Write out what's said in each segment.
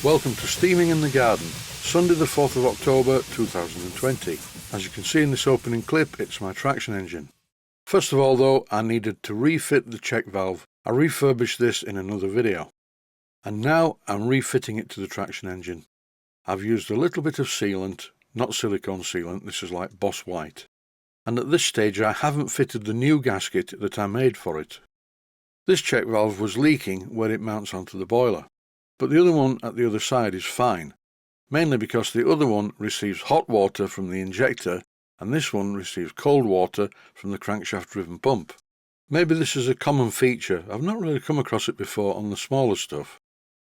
Welcome to Steaming in the Garden, Sunday the 4th of October 2020. As you can see in this opening clip, it's my traction engine. First of all though, I needed to refit the check valve. I refurbished this in another video. And now I'm refitting it to the traction engine. I've used a little bit of sealant, not silicone sealant, this is like Boss White. And at this stage I haven't fitted the new gasket that I made for it. This check valve was leaking where it mounts onto the boiler. But the other one at the other side is fine, mainly because the other one receives hot water from the injector and this one receives cold water from the crankshaft driven pump. Maybe this is a common feature, I've not really come across it before on the smaller stuff,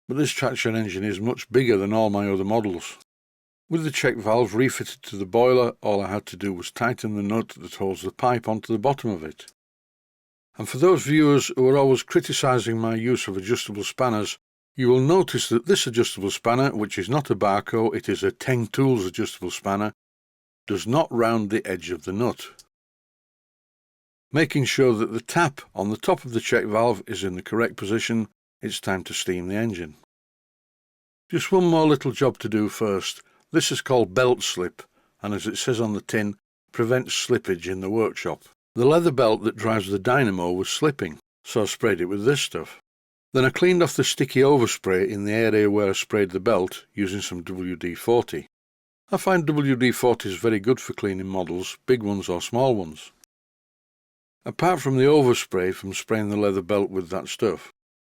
but this traction engine is much bigger than all my other models. With the check valve refitted to the boiler, all I had to do was tighten the nut that holds the pipe onto the bottom of it. And for those viewers who are always criticising my use of adjustable spanners, you will notice that this adjustable spanner, which is not a Barco, it is a Teng Tools adjustable spanner, does not round the edge of the nut. Making sure that the tap on the top of the check valve is in the correct position, it's time to steam the engine. Just one more little job to do first. This is called belt slip, and as it says on the tin, prevents slippage in the workshop. The leather belt that drives the dynamo was slipping, so I sprayed it with this stuff. Then I cleaned off the sticky overspray in the area where I sprayed the belt using some WD-40. I find WD-40 is very good for cleaning models, big ones or small ones. Apart from the overspray from spraying the leather belt with that stuff,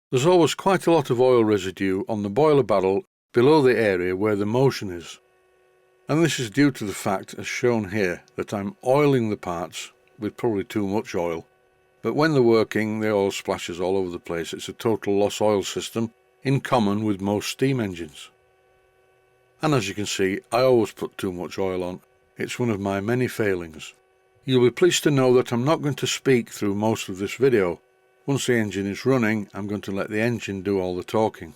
there's always quite a lot of oil residue on the boiler barrel below the area where the motion is. And this is due to the fact, as shown here, that I'm oiling the parts with probably too much oil. But when they're working, the oil splashes all over the place. It's a total loss oil system, in common with most steam engines. And as you can see, I always put too much oil on. It's one of my many failings. You'll be pleased to know that I'm not going to speak through most of this video. Once the engine is running, I'm going to let the engine do all the talking.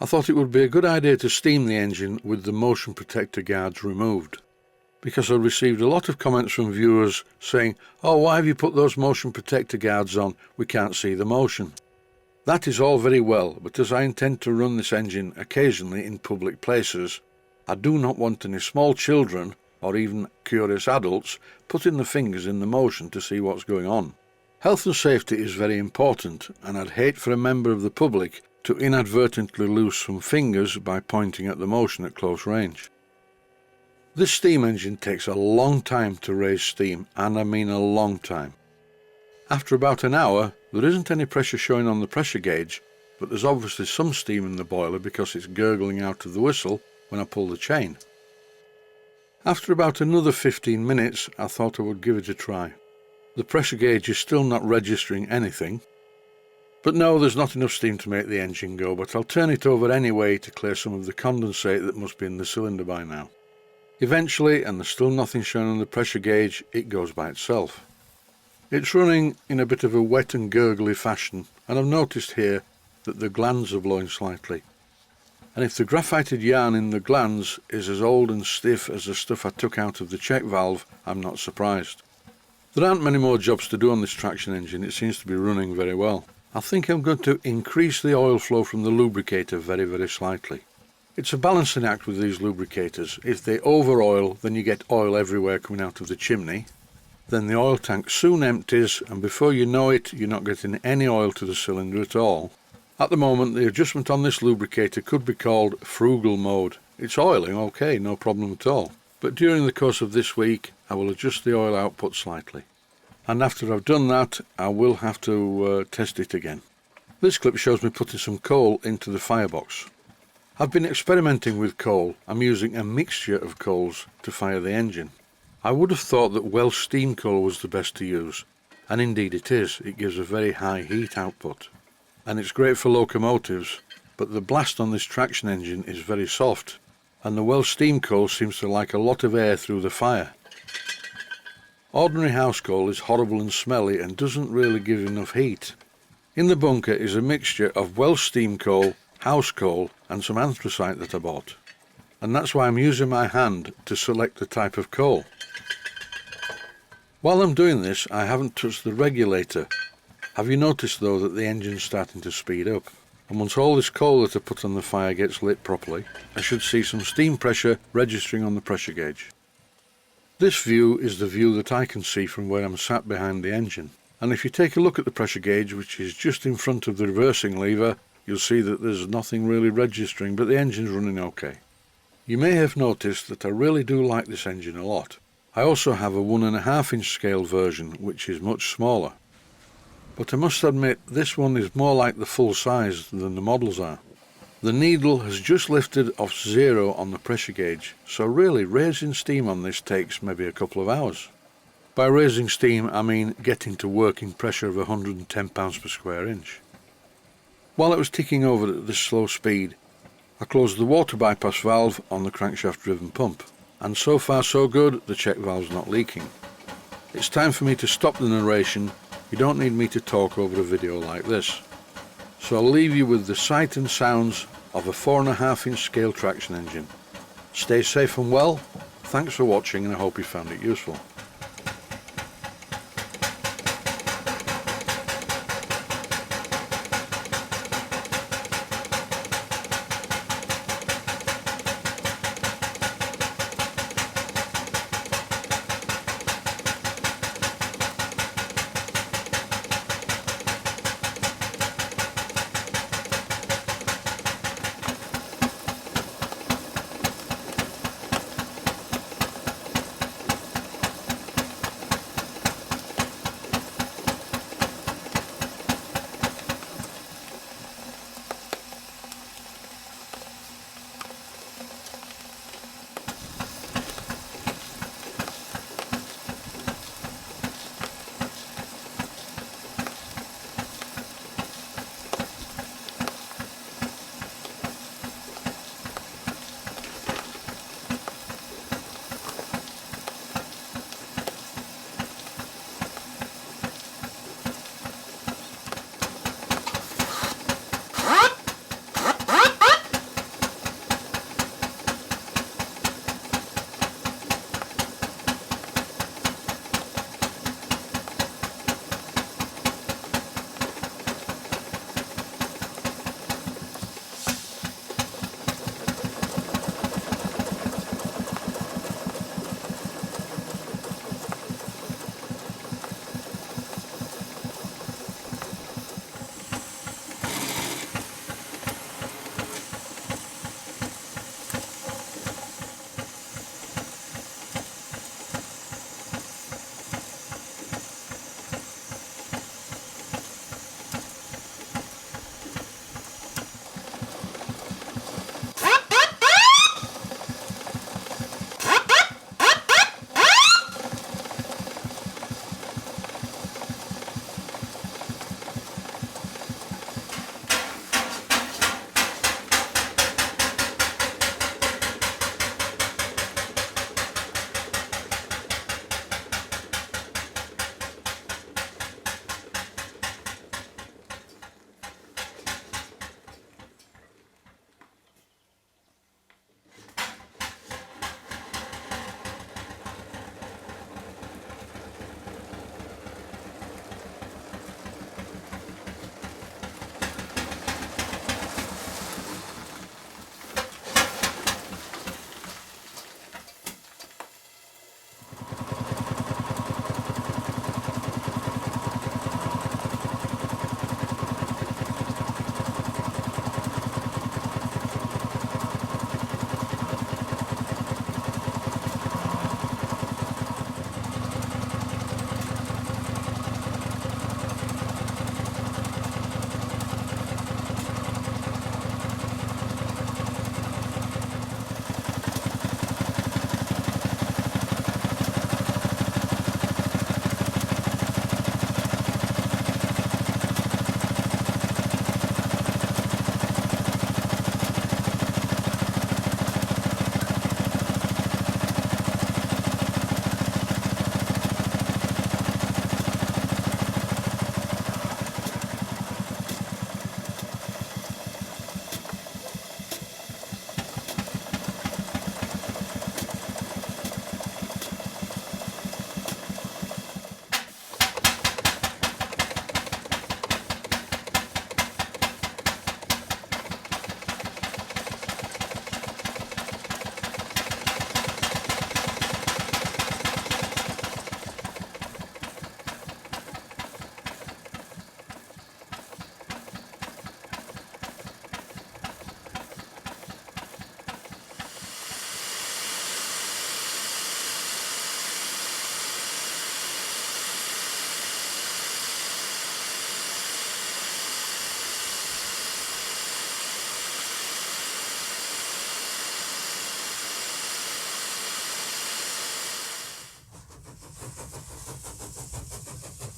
I thought it would be a good idea to steam the engine with the motion protector guards removed, because I received a lot of comments from viewers saying, "Oh, why have you put those motion protector guards on? We can't see the motion." That is all very well, but as I intend to run this engine occasionally in public places, I do not want any small children, or even curious adults, putting their fingers in the motion to see what's going on. Health and safety is very important, and I'd hate for a member of the public to inadvertently lose some fingers by pointing at the motion at close range. This steam engine takes a long time to raise steam, and I mean a long time. After about an hour, there isn't any pressure showing on the pressure gauge, but there's obviously some steam in the boiler because it's gurgling out of the whistle when I pull the chain. After about another 15 minutes, I thought I would give it a try. The pressure gauge is still not registering anything. But no, there's not enough steam to make the engine go, but I'll turn it over anyway to clear some of the condensate that must be in the cylinder by now. Eventually, and there's still nothing shown on the pressure gauge, it goes by itself. It's running in a bit of a wet and gurgly fashion, and I've noticed here that the glands are blowing slightly. And if the graphited yarn in the glands is as old and stiff as the stuff I took out of the check valve, I'm not surprised. There aren't many more jobs to do on this traction engine, it seems to be running very well. I think I'm going to increase the oil flow from the lubricator very, very slightly. It's a balancing act with these lubricators. If they over-oil, then you get oil everywhere coming out of the chimney. Then the oil tank soon empties, and before you know it, you're not getting any oil to the cylinder at all. At the moment, the adjustment on this lubricator could be called frugal mode. It's oiling, okay, no problem at all. But during the course of this week, I will adjust the oil output slightly. And after I've done that, I will have to test it again. This clip shows me putting some coal into the firebox. I've been experimenting with coal. I'm using a mixture of coals to fire the engine. I would have thought that Welsh steam coal was the best to use, and indeed it is. It gives a very high heat output, and it's great for locomotives, but the blast on this traction engine is very soft, and the Welsh steam coal seems to like a lot of air through the fire. Ordinary house coal is horrible and smelly and doesn't really give enough heat. In the bunker is a mixture of Welsh steam coal, house coal and some anthracite that I bought. And that's why I'm using my hand to select the type of coal. While I'm doing this, I haven't touched the regulator. Have you noticed though that the engine's starting to speed up? and once all this coal that I put on the fire gets lit properly, I should see some steam pressure registering on the pressure gauge. This view is the view that I can see from where I'm sat behind the engine, and if you take a look at the pressure gauge, which is just in front of the reversing lever, you'll see that there's nothing really registering, but the engine's running okay. You may have noticed that I really do like this engine a lot. I also have a 1.5 inch scale version, which is much smaller. But I must admit, this one is more like the full size than the models are. The needle has just lifted off 0 on the pressure gauge, so really raising steam on this takes maybe a couple of hours. By raising steam, I mean getting to working pressure of 110 pounds per square inch. While it was ticking over at this slow speed, I closed the water bypass valve on the crankshaft driven pump, and so far so good, the check valve's not leaking. It's time for me to stop the narration. You don't need me to talk over a video like this. So I'll leave you with the sight and sounds of a 4.5 inch scale traction engine. Stay safe and well, thanks for watching, and I hope you found it useful.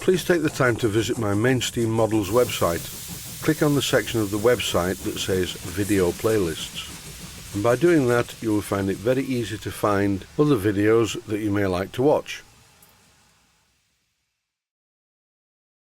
please take the time to visit my Mainsteam Models website. Click on the section of the website that says Video Playlists. And by doing that, you will find it very easy to find other videos that you may like to watch.